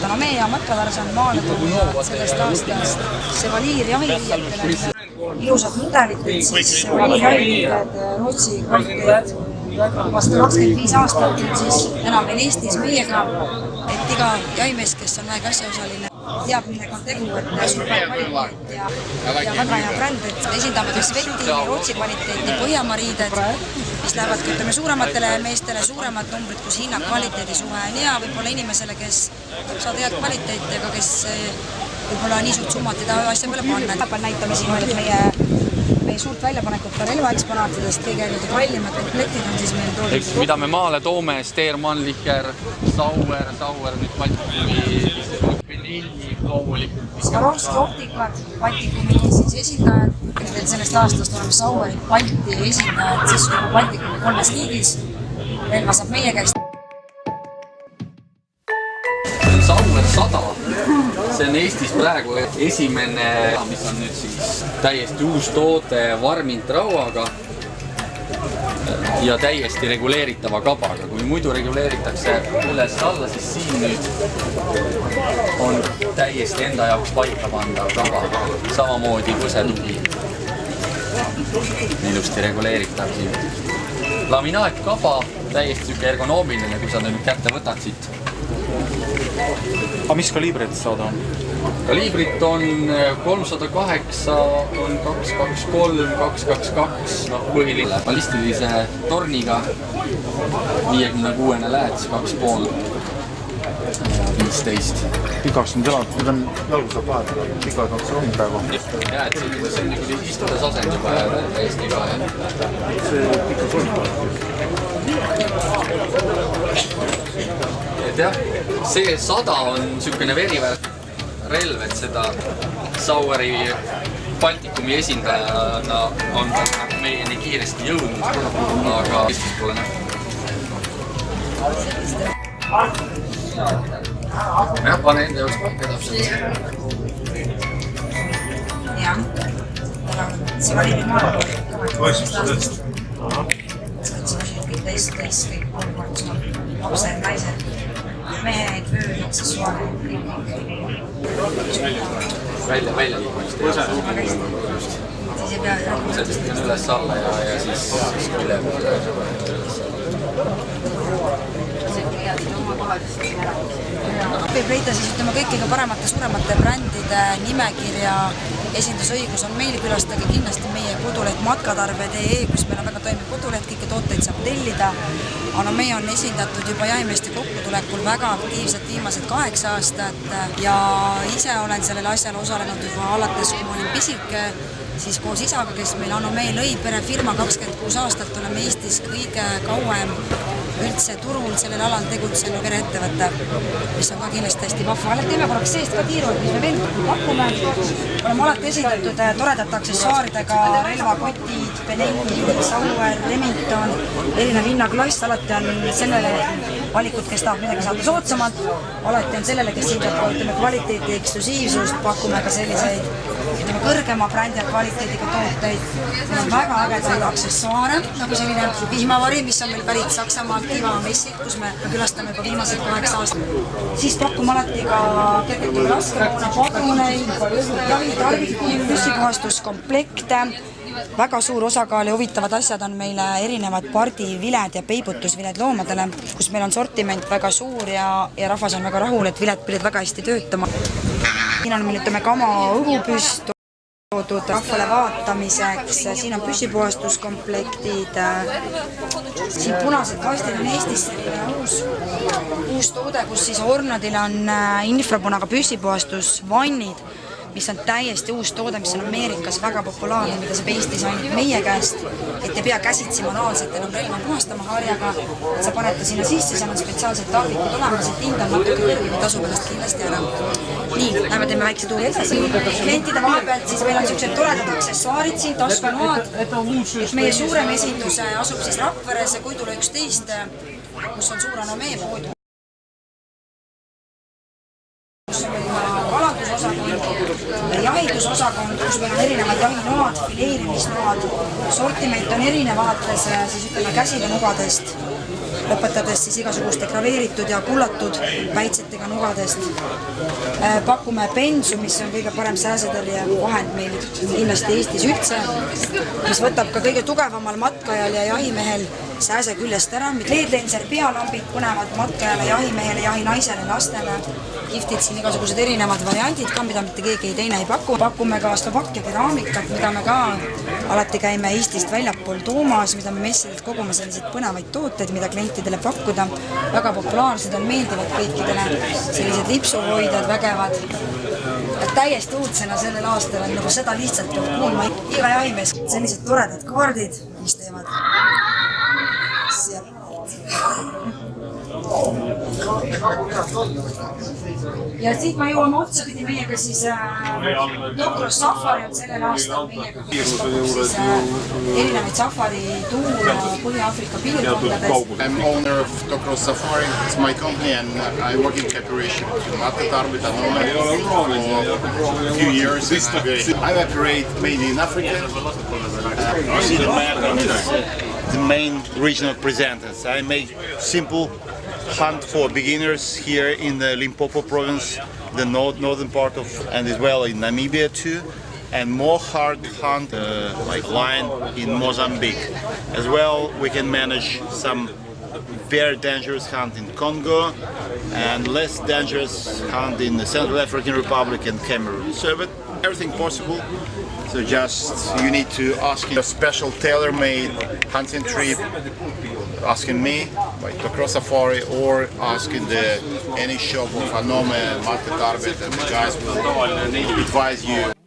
Anomee ja Matkatarzan maale tulnud sellest aastast Chevalier jahiviiekene. Ilusad mudelid, siis Chevalier jahiviieked, Rootsi kvaliteet. Vastu 25 aastat siis enam veel Eestis meiega, et iga jahimees, kes on vähegi asjaosaline, teab, millega on tegu, et super kvaliteet ja väga hea bränd, et esindame Sveti Rootsi kvaliteeti Põhjamariided, mis lähevad ütleme suurematele meestele suuremad numbrid, kus hinna kvaliteedi suhe on hea, võib-olla inimesele, kes saab head kvaliteeti, aga kes võib-olla nii suurt summat ei taha asja peale panna. Näitame siin veel, et meie suurt väljapanekut ka relvaeksponaatidest, kõige kallimad komplektid on siis meil toodud. Mida me maale toome, Steermann-Licher, Sauer, nüüd Baltikumi, Benilli loomulikult. Swarovski optikad, Baltikumi siis esindajad. Sellest aastast oleme Saueri Balti esindajad, siis kui Baltikumi 3 liigis. Relva saab meie käest. Sauer 100, see on Eestis praegu esimene, mis on nüüd siis täiesti uus toode varmint rauaga ja täiesti reguleeritava kabaga. Kui muidu reguleeritakse üles-alla, siis siin nüüd on täiesti enda jaoks paika pandav kaba, samamoodi põsetugi. Ilusti reguleeritav siin. Laminaatkaba, täiesti ergonoomiline, kui sa nüüd kätte võtad siit. Aga mis kaliibrit saada on? Kaliibrit on 308, on 223, 222, põhiline. Ballistilise torniga, 56 lääts, 2,5, 15. Pikaks nüüd elad, nüüd on jalgu saab vahetada, pikad on see praegu. Ja, et see on nagu istudes asend juba täiesti ka. See pikaks on. Et jah, see 100 on niisugune veriväärt relv, et seda Saueri Baltikumi esindajana on meieni kiiresti jõudnud, aga Eestis pole näha. Jah, pane enda jaoks pakke täpselt. Jah, see oli nüüd maailma. Kõik teist, kõik lapsed, naised, mehed, vööd, aksessuaare. Välja liikumist. Siis ei pea sellest on üles-alla ja siis üle. Võib leida siis ütleme kõikide paremate suuremate brändide nimekirja. Esindusõigus on meil, külastage kindlasti meie koduleht matkatarve.ee, kus meil on väga toimiv koduleht, kõiki tooteid saab tellida. Anomee on esindatud juba jahimeeste kokkutulekul väga aktiivselt viimased 8 aastat ja ise olen sellele asjale osalenud juba alates, kui ma olin pisike, siis koos isaga, kes meil Anomee lõi perefirma 26 aastat, oleme Eestis kõige kauem üldse turul sellel alal tegutsenud pereettevõte, mis on ka kindlasti hästi vahva. Teeme korraks seest ka tiiru, mis me veel pakume. Oleme alati esindatud toredate aksessuaaridega, relvakotid, Benelli, Sauer, Remington, erinev hinnaklass. Alati on sellele valikut, kes tahab midagi saada soodsamalt. Alati on sellele, kes hindab kvaliteeti, eksklusiivsust, pakume ka selliseid kõrgema brändi ja kvaliteediga tooteid. Meil on väga ägedaid aksessuaare, nagu selline vihmavari, mis on meil pärit Saksamaalt Kiva messid, kus me külastame juba viimased 8 aastat. Siis pakume alati ka kergelt laskemoona, padruneid, jahitarvikuid, püssipuhastuskomplekte. Väga suur osakaal ja huvitavad asjad on meile erinevad pardiviled ja peibutusviled loomadele, kus meil on sortiment väga suur ja rahvas on väga rahul, et viled pidid väga hästi töötama. Siin on meil kama õhupüst toodud rahvale vaatamiseks, siin on püssipuhastuskomplektid, siin punased kastid on Eestis uus toode, kus siis Ornodil on infrapunaga püssipuhastusvannid, mis on täiesti uus toode, mis on Ameerikas väga populaarne, mida saab Eestis ainult meie käest, et ei pea käsitsi manuaalselt enam relva puhastama harjaga, et sa paned ta sinna sisse, seal on spetsiaalsed tarvikud olemas, et hind on natuke kõrgem ja tasub ennast kindlasti ära. Nii, lähme teeme väikse tuuri edasi. Klientide vahepealt siis meil on niisugused toredad aksessuaarid siin, taskunoad, et meie suurem esindus asub siis Rakveres, Koidula 11, kus on suur Anomee pood. Jahidusosakond, kus meil on erinevad jahinoad, fileerimisnoad, sortiment on erinevaates, siis ütleme käsidenugadest lõpetades siis igasuguste graveeritud ja kullatud päitsetega nugadest. Pakume pensu, mis on kõige parem sääsetõrje vahend meil kindlasti Eestis üldse, mis võtab ka kõige tugevamal matkajal ja jahimehel sääse küljest ära. LED-lenser pealambid põnevad matkajale, jahimehele, jahinaisele, lastele. Giftid siin igasugused erinevad variandid ka, mida mitte keegi teine ei paku. Pakume ka Slovakkia keraamikat, mida me ka alati käime Eestist väljapool toomas, mida me messidelt kogume selliseid põnevaid tooteid, mida klientidele pakkuda. Väga populaarsed on, meeldivad kõikidele, sellised lipsuhoidjad, vägevad. Täiesti uudsena sellel aastal on nagu seda lihtsalt kuulma iga jahimees. Sellised toredad kaardid, mis teevad ja siit ma jõuame otsapidi meiega siis Doktor Safari on sellel aastal meiega, kes pakub siis erinevaid safarituure Põhja-Afrika piirkondades. I'm owner of Doktor Safari, it's my company and I work in cooperation with Matkatarve for a few years. I operate mainly in Africa. The main regional presenters. I make simple hunt for beginners here in the Limpopo province, the northern part of, and as well in Namibia too, and more hard hunt like lion in Mozambique. As well, we can manage some very dangerous hunt in Congo and less dangerous hunt in the Central African Republic and Cameroon. So, but everything possible. So just you need to ask a special tailor-made hunting trip, asking me by Doktor Safari or asking any shop of Anome, Matkatarve, and the guys will advise you.